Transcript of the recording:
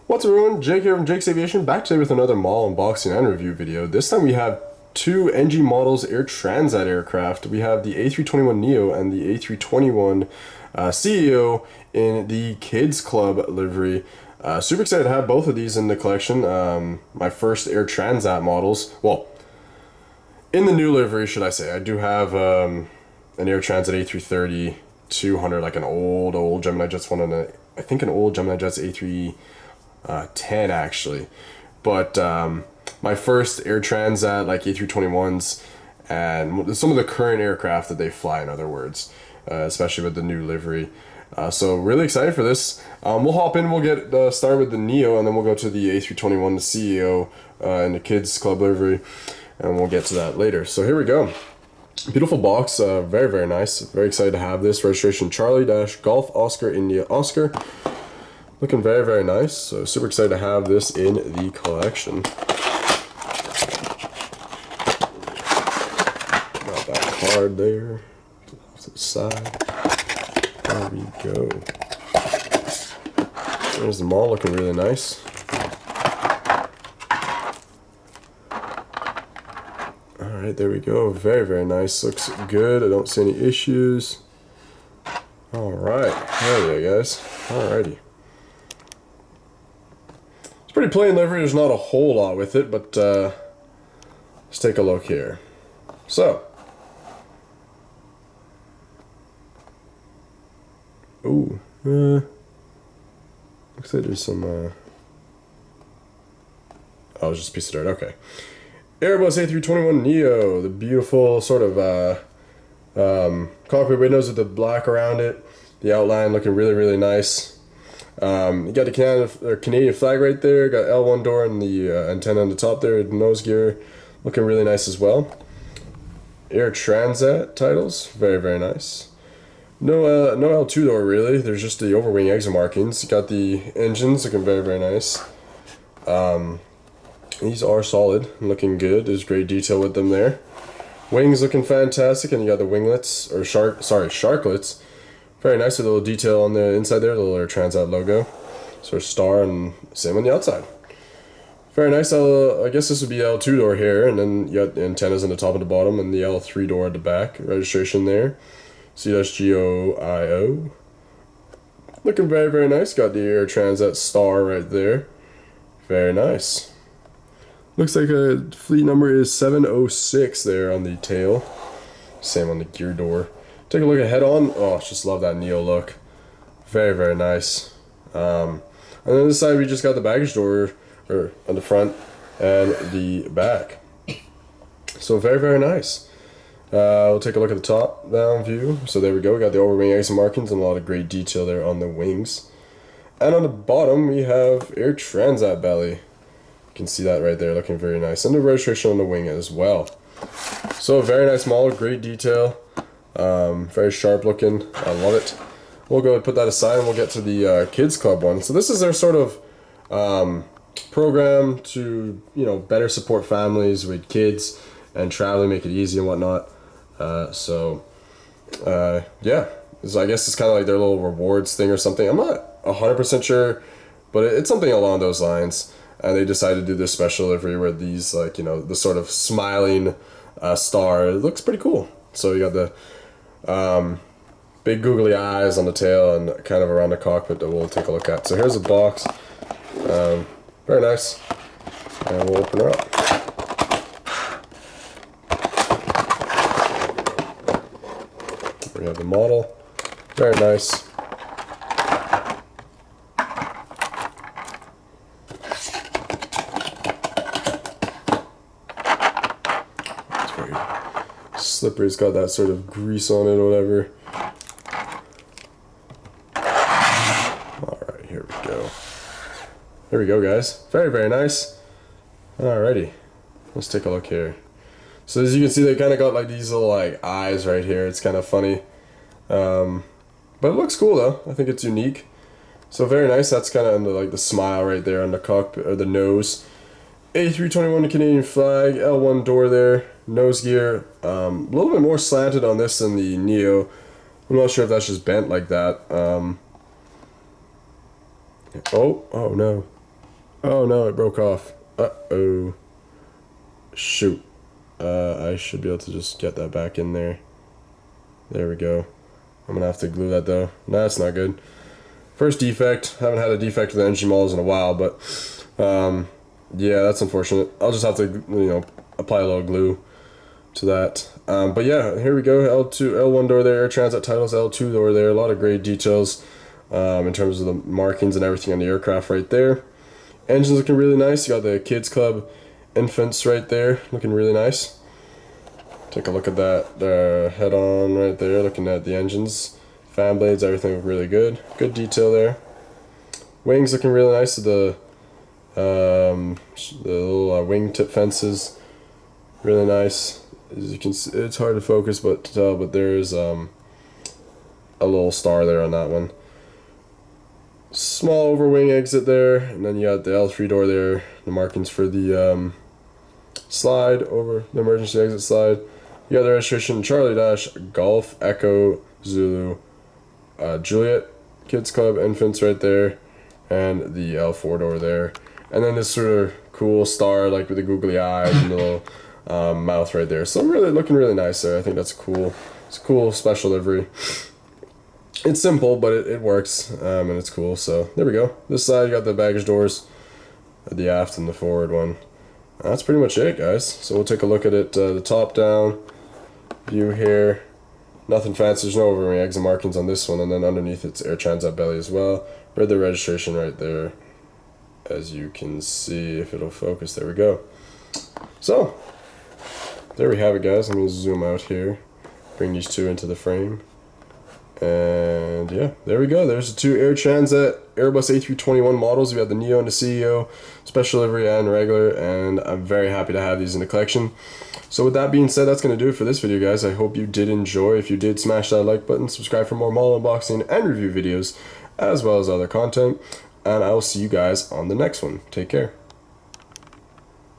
What's up everyone, Jake here from Jake's Aviation, back today with another model unboxing and review video. This time we have two NG models Air Transat aircraft. We have the A321Neo and the A321 CEO in the Kids Club livery. Super excited to have both of these in the collection. My first Air Transat models. Well, in the new livery, should I say. I do have an Air Transat A330-200, like an old Gemini Jets one, and I think an old Gemini Jets A310 actually. But my first Air Transat, like A321s, and some of the current aircraft that they fly, in other words, especially with the new livery. So really excited for this. We'll hop in, we'll get started with the Neo, and then we'll go to the A321, the CEO, in the Kids Club livery, and we'll get to that later. So here we go. Beautiful box, very, very nice. Very excited to have this. Registration Charlie-Golf Oscar India Oscar. Looking very, very nice. So super excited to have this in the collection. Got that card there. Off to the side. There we go. There's the model, looking really nice. Alright, there we go. Very, very nice. Looks good. I don't see any issues. Alright. There we go, guys. Alrighty. It's pretty plain livery. There's not a whole lot with it, but let's take a look here. So. Ooh. Looks like there's some oh, it's just a piece of dirt. Okay. Airbus A321Neo, the beautiful sort of cockpit windows with the black around it. The outline looking really, really nice. You got the Canadian flag right there. Got L1 door and the antenna on the top there. Nose gear looking really nice as well. Air Transat titles, very, very nice. No L2 door really. There's just the overwing exit markings. Got the engines looking very, very nice. These are solid, looking good. There's great detail with them there. Wings looking fantastic, and you got the winglets, or sharklets. Very nice with a little detail on the inside there, the little Air Transat logo. Sort of star, and same on the outside. Very nice. I guess this would be L2 door here, and then you got the antennas on the top and the bottom, and the L3 door at the back. Registration there. C-GOIO. Looking very, very nice. Got the Air Transat star right there. Very nice. Looks like a fleet number is 706 there on the tail. Same on the gear door. Take a look at head on. Oh, just love that Neo look. Very, very nice. And then on this side we just got the baggage door on the front and the back. So very, very nice. We'll take a look at the top down view. So there we go. We got the overwing exit markings and a lot of great detail there on the wings. And on the bottom we have Air Transat belly. You can see that right there, looking very nice. And the registration on the wing as well. So very nice model, great detail. Very sharp looking. I love it. We'll go and put that aside and we'll get to the Kids Club one. So this is their sort of program to, better support families with kids and traveling, make it easy and whatnot. Yeah. So I guess it's kind of like their little rewards thing or something. I'm not 100% sure, but it's something along those lines. And they decided to do this special livery where these, the sort of smiling star. It looks pretty cool. So you got the big googly eyes on the tail and kind of around the cockpit that we'll take a look at. So here's the box. Very nice. And we'll open her up. We have the model. Very nice. Slippery's got that sort of grease on it or whatever. Alright, here we go. There we go, guys. Very, very nice. Alrighty. Let's take a look here. So as you can see, they kind of got like these little eyes right here. It's kind of funny. But it looks cool though. I think it's unique. So very nice. That's kind of like the smile right there on the cockpit, or the nose. A321 Canadian flag, L1 door there, nose gear. A little bit more slanted on this than the Neo. I'm not sure if that's just bent like that. Oh no. Oh no, it broke off. Uh-oh. Shoot. I should be able to just get that back in there. There we go. I'm gonna have to glue that though. No, that's not good. First defect. Haven't had a defect with the engine models in a while, but yeah, that's unfortunate. I'll just have to, apply a little glue to that. But yeah, here we go. L2, L1 door there, Air Transat titles, L2 door there. A lot of great details in terms of the markings and everything on the aircraft right there. Engine's looking really nice. You got the Kids Club infants right there, looking really nice. Take a look at that. The head on right there, looking at the engines. Fan blades, everything look really good. Good detail there. Wings looking really nice. The little wingtip fences, really nice. As you can see, it's hard to focus, but there's a little star there on that one. Small overwing exit there, and then you got the L3 door there. The markings for the slide over the emergency exit slide. You got the registration Charlie Dash Golf Echo Zulu Juliet Kids Club infants right there, and the L4 door there, and then this sort of cool star like with the googly eyes and the little mouth right there. So I'm really looking really nice there. I think that's cool. It's a cool special livery. It's simple, but it works, and it's cool. So there we go. This side you got the baggage doors, the aft and the forward one. That's pretty much it, guys. So we'll take a look at it, the top down view here. Nothing fancy, there's no overwing exit markings on this one, and then underneath it's Air Transat belly as well. Read the registration right there, as you can see, if it'll focus. There we go. So there we have it, guys. Let me zoom out here, bring these two into the frame. And yeah, there we go. There's the two Air Transat Airbus A321 models. We have the Neo and the CEO, special livery and regular, and I'm very happy to have these in the collection. So with that being said, that's going to do it for this video, guys. I hope you did enjoy. If you did, smash that like button, subscribe for more model unboxing and review videos, as well as other content, and I will see you guys on the next one. Take care.